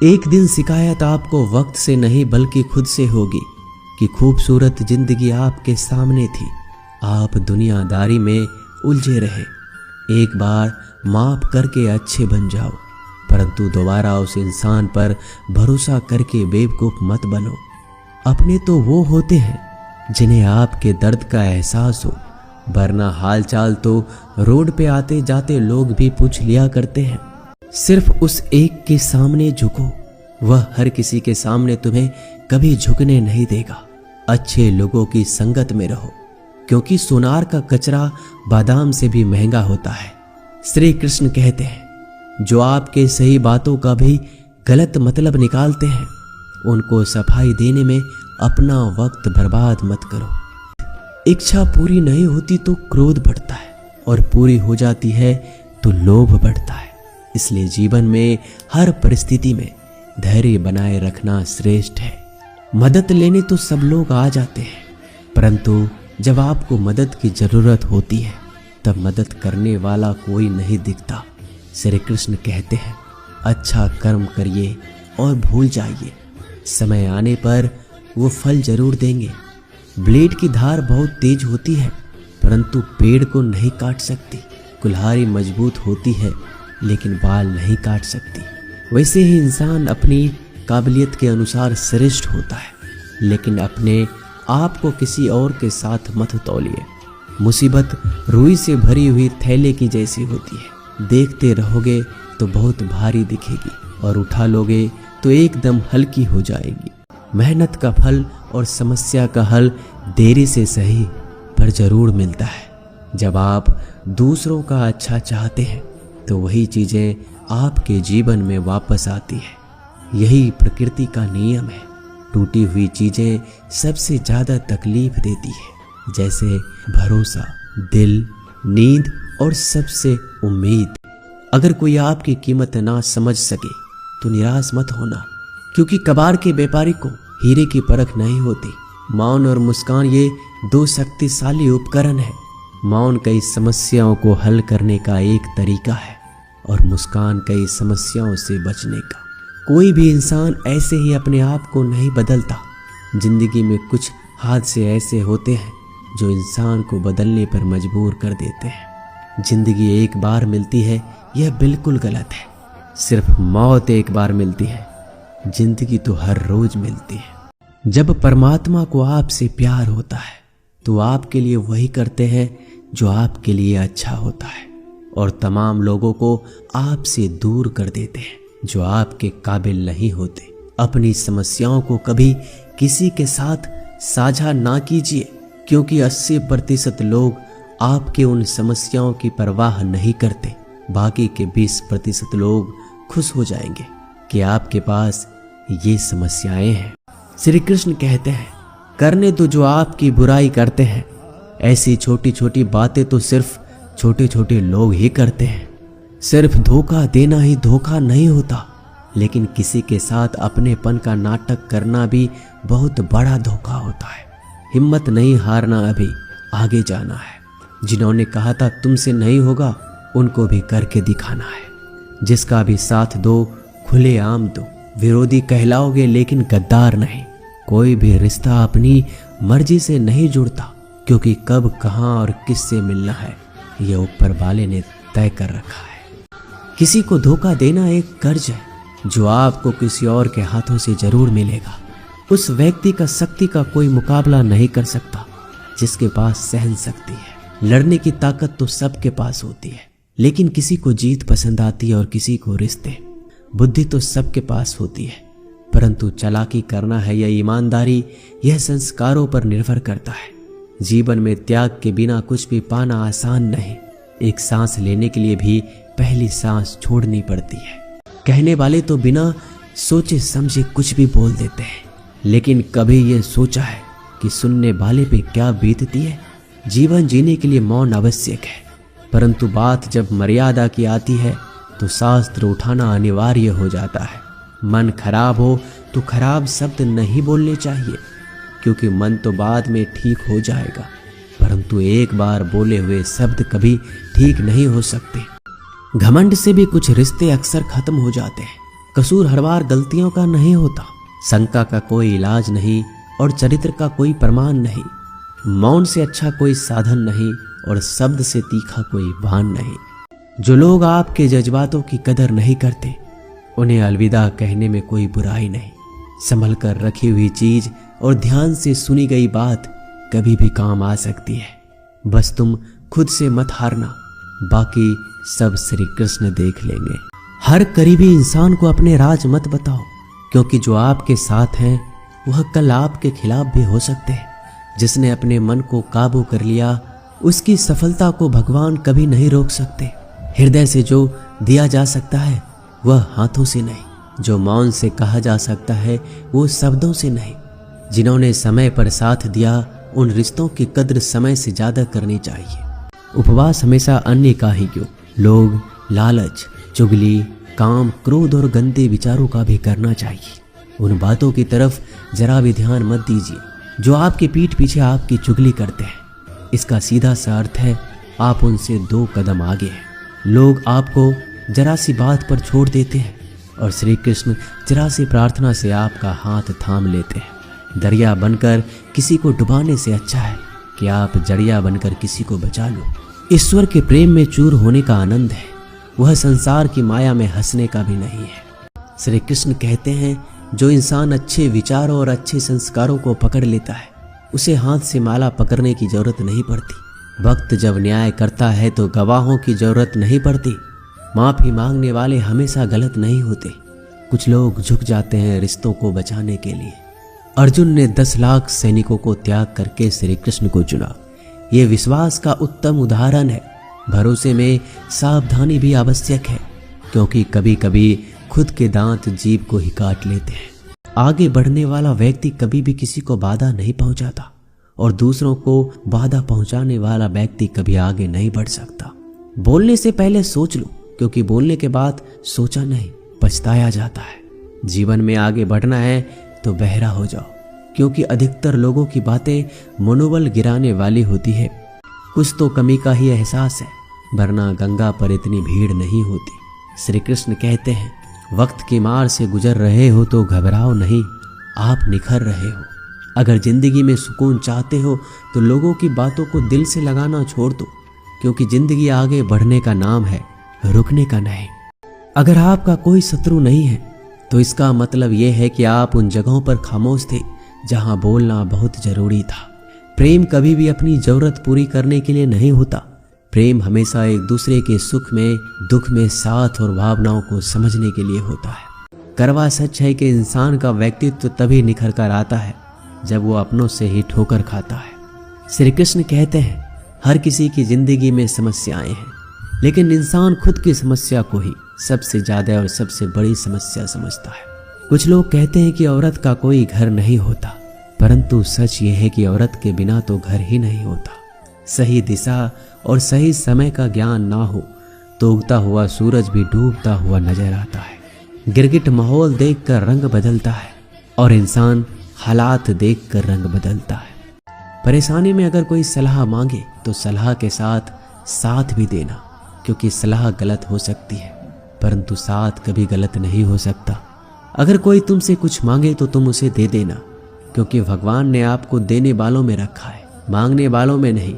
एक दिन शिकायत आपको वक्त से नहीं बल्कि खुद से होगी कि खूबसूरत जिंदगी आपके सामने थी, आप दुनियादारी में उलझे रहे। एक बार माफ करके अच्छे बन जाओ, परंतु दोबारा उस इंसान पर भरोसा करके बेवकूफ मत बनो। अपने तो वो होते हैं जिन्हें आपके दर्द का एहसास हो, वरना हालचाल तो रोड पे आते जाते लोग भी पूछ लिया करते हैं। सिर्फ उस एक के सामने झुको, वह हर किसी के सामने तुम्हें कभी झुकने नहीं देगा। अच्छे लोगों की संगत में रहो, क्योंकि सोनार का कचरा बादाम से भी महंगा होता है। श्री कृष्ण कहते हैं, जो आपके सही बातों का भी गलत मतलब निकालते हैं, उनको सफाई देने में अपना वक्त बर्बाद मत करो। इच्छा पूरी नहीं होती तो क्रोध बढ़ता है, और पूरी हो जाती है तो लोभ बढ़ता है। इसलिए जीवन में हर परिस्थिति में धैर्य बनाए रखना श्रेष्ठ है। मदद लेने तो सब लोग आ जाते हैं, परंतु जब आपको मदद की जरूरत होती है तब मदद करने वाला कोई नहीं दिखता। श्री कृष्ण कहते हैं, अच्छा कर्म करिए और भूल जाइए, समय आने पर वो फल जरूर देंगे। ब्लेड की धार बहुत तेज होती है, परंतु पेड़ को नहीं काट सकती। कुल्हाड़ी मजबूत होती है, लेकिन बाल नहीं काट सकती। वैसे ही इंसान अपनी काबिलियत के अनुसार श्रेष्ठ होता है, लेकिन अपने आप को किसी और के साथ मत तौलिए। मुसीबत रुई से भरी हुई थैले की जैसी होती है, देखते रहोगे तो बहुत भारी दिखेगी और उठा लोगे तो एकदम हल्की हो जाएगी। मेहनत का फल और समस्या का हल देरी से सही पर जरूर मिलता है। जब आप दूसरों का अच्छा चाहते हैं तो वही चीजें आपके जीवन में वापस आती है। यही प्रकृति का नियम है। टूटी हुई चीजें सबसे ज्यादा तकलीफ देती है, जैसे भरोसा, दिल, नींद और सबसे उम्मीद। अगर कोई आपकी कीमत ना समझ सके तो निराश मत होना, क्योंकि कबाड़ के व्यापारी को हीरे की परख नहीं होती। मौन और मुस्कान ये दो शक्तिशाली उपकरण है। मौन कई समस्याओं को हल करने का एक तरीका है और मुस्कान कई समस्याओं से बचने का। कोई भी इंसान ऐसे ही अपने आप को नहीं बदलता। जिंदगी में कुछ हादसे ऐसे होते हैं जो इंसान को बदलने पर मजबूर कर देते हैं। जिंदगी एक बार मिलती है, यह बिल्कुल गलत है। सिर्फ मौत एक बार मिलती है, जिंदगी तो हर रोज मिलती है। जब परमात्मा को आपसे प्यार होता है तो आपके लिए वही करते हैं जो आपके लिए अच्छा होता है, और तमाम लोगों को आपसे दूर कर देते हैं जो आपके काबिल नहीं होते। अपनी समस्याओं को कभी किसी के साथ साझा ना कीजिए, क्योंकि 80% लोग आपके उन समस्याओं की परवाह नहीं करते। बाकी के 20% लोग खुश हो जाएंगे कि आपके पास ये समस्याएं हैं। श्री कृष्ण कहते हैं, करने दो जो आपकी बुराई करते हैं। ऐसी छोटी छोटी बातें तो सिर्फ छोटे छोटे लोग ही करते हैं। सिर्फ धोखा देना ही धोखा नहीं होता, लेकिन किसी के साथ अपनेपन का नाटक करना भी बहुत बड़ा धोखा होता है। हिम्मत नहीं हारना, अभी आगे जाना है। जिन्होंने कहा था तुमसे नहीं होगा, उनको भी करके दिखाना है। जिसका भी साथ दो, खुलेआम दो। विरोधी कहलाओगे लेकिन गद्दार नहीं। कोई भी रिश्ता अपनी मर्जी से नहीं जुड़ता, क्योंकि कब, कहां और किससे मिलना है यह ऊपर वाले ने तय कर रखा है। किसी को धोखा देना एक कर्ज है जो आपको किसी और के हाथों से जरूर मिलेगा। उस व्यक्ति का शक्ति का कोई मुकाबला नहीं कर सकता जिसके पास सहन शक्ति है। लड़ने की ताकत तो सबके पास होती है, लेकिन किसी को जीत पसंद आती है और किसी को रिश्ते। बुद्धि तो सबके पास होती है, परंतु चालाकी करना है या ईमानदारी, यह संस्कारों पर निर्भर करता है। जीवन में त्याग के बिना कुछ भी पाना आसान नहीं। एक सांस लेने के लिए भी पहली सांस छोड़नी पड़ती है। कहने वाले तो बिना सोचे समझे कुछ भी बोल देते हैं, लेकिन कभी यह सोचा है कि सुनने वाले पे क्या बीतती है। जीवन जीने के लिए मौन आवश्यक है, परंतु बात जब मर्यादा की आती है तो शास्त्र उठाना अनिवार्य हो जाता है। मन खराब हो तो खराब शब्द नहीं बोलने चाहिए, क्योंकि मन तो बाद में ठीक हो जाएगा, परंतु एक बार बोले हुए शब्द कभी ठीक नहीं हो सकते। घमंड से भी कुछ रिश्ते अक्सर खत्म हो जाते हैं, कसूर हर बार गलतियों का नहीं होता, शंका का कोई इलाज नहीं और चरित्र का कोई प्रमाण नहीं। मौन से अच्छा कोई साधन नहीं और शब्द से तीखा कोई बाण नहीं। जो लोग आपके जज्बातों की कदर नहीं करते, उन्हें अलविदा कहने में कोई बुराई नहीं। संभल कर रखी हुई चीज और ध्यान से सुनी गई बात कभी भी काम आ सकती है। बस तुम खुद से मत हारना, बाकी सब श्री कृष्ण देख लेंगे। हर करीबी इंसान को अपने राज मत बताओ, क्योंकि जो आपके साथ हैं वह कल आपके खिलाफ भी हो सकते हैं। जिसने अपने मन को काबू कर लिया, उसकी सफलता को भगवान कभी नहीं रोक सकते। हृदय से जो दिया जा सकता है वह हाथों से नहीं, जो मौन से कहा जा सकता है वो शब्दों से नहीं। जिन्होंने समय पर साथ दिया, उन रिश्तों की कद्र समय से ज्यादा करनी चाहिए। उपवास हमेशा अन्य का ही क्यों, लोग लालच, चुगली, काम, क्रोध और गंदे विचारों का भी करना चाहिए। उन बातों की तरफ जरा भी ध्यान मत दीजिए जो आपकी पीठ पीछे आपकी चुगली करते हैं। इसका सीधा सा अर्थ है आप उनसे 2 कदम आगे हैं। लोग आपको जरा सी बात पर छोड़ देते हैं और श्री कृष्ण जरा सी प्रार्थना से आपका हाथ थाम लेते हैं। दरिया बनकर किसी को डुबाने से अच्छा है कि आप जड़िया बनकर किसी को बचा लो। ईश्वर के प्रेम में चूर होने का आनंद है, वह संसार की माया में हंसने का भी नहीं है। श्री कृष्ण कहते हैं जो इंसान अच्छे विचारों और अच्छे संस्कारों को पकड़ लेता है, उसे हाथ से माला पकड़ने की जरूरत नहीं पड़ती। वक्त जब न्याय करता है तो गवाहों की जरूरत नहीं पड़ती। माफी मांगने वाले हमेशा गलत नहीं होते। कुछ लोग झुक जाते हैं रिश्तों को बचाने के लिए। अर्जुन ने 10 लाख सैनिकों को त्याग करके श्री कृष्ण को चुना। ये विश्वास का उत्तम उदाहरण है। भरोसे में सावधानी भी आवश्यक है, क्योंकि कभी कभी खुद के दांत जीभ को ही काट लेते हैं। आगे बढ़ने वाला व्यक्ति कभी भी किसी को बाधा नहीं पहुंचाता और दूसरों को बाधा पहुंचाने वाला व्यक्ति कभी आगे नहीं बढ़ सकता। बोलने से पहले सोच लो, क्योंकि बोलने के बाद सोचा नहीं पछताया जाता है। जीवन में आगे बढ़ना है तो बहरा हो जाओ, क्योंकि अधिकतर लोगों की बातें मनोबल गिराने वाली होती है। कुछ तो कमी का ही एहसास है, वरना गंगा पर इतनी भीड़ नहीं होती। श्री कृष्ण कहते हैं वक्त की मार से गुजर रहे हो तो घबराओ नहीं, आप निखर रहे हो। अगर जिंदगी में सुकून चाहते हो तो लोगों की बातों को दिल से लगाना छोड़ दो, क्योंकि जिंदगी आगे बढ़ने का नाम है, रुकने का नहीं। अगर आपका कोई शत्रु नहीं है तो इसका मतलब यह है कि आप उन जगहों पर खामोश थे जहां बोलना बहुत जरूरी था। प्रेम कभी भी अपनी जरूरत पूरी करने के लिए नहीं होता। प्रेम हमेशा एक दूसरे के सुख में दुख में साथ और भावनाओं को समझने के लिए होता है। कड़वा सच है कि इंसान का व्यक्तित्व तभी निखर कर आता है जब वो अपनों से ही ठोकर खाता है। श्री कृष्ण कहते हैं हर किसी की जिंदगी में समस्याएं हैं, लेकिन इंसान खुद की समस्या को ही सबसे ज्यादा और सबसे बड़ी समस्या समझता है। कुछ लोग कहते हैं कि औरत का कोई घर नहीं होता, परंतु सच ये है कि औरत के बिना तो घर ही नहीं होता। सही दिशा और सही समय का ज्ञान ना हो तो उगता हुआ सूरज भी डूबता हुआ नजर आता है। गिरगिट माहौल देखकर रंग बदलता है और इंसान हालात देखकर रंग बदलता है। परेशानी में अगर कोई सलाह मांगे तो सलाह के साथ साथ भी देना, क्योंकि सलाह गलत हो सकती है परंतु साथ कभी गलत नहीं हो सकता। अगर कोई तुमसे कुछ मांगे तो तुम उसे दे देना, क्योंकि भगवान ने आपको देने वालों में रखा है, मांगने वालों में नहीं।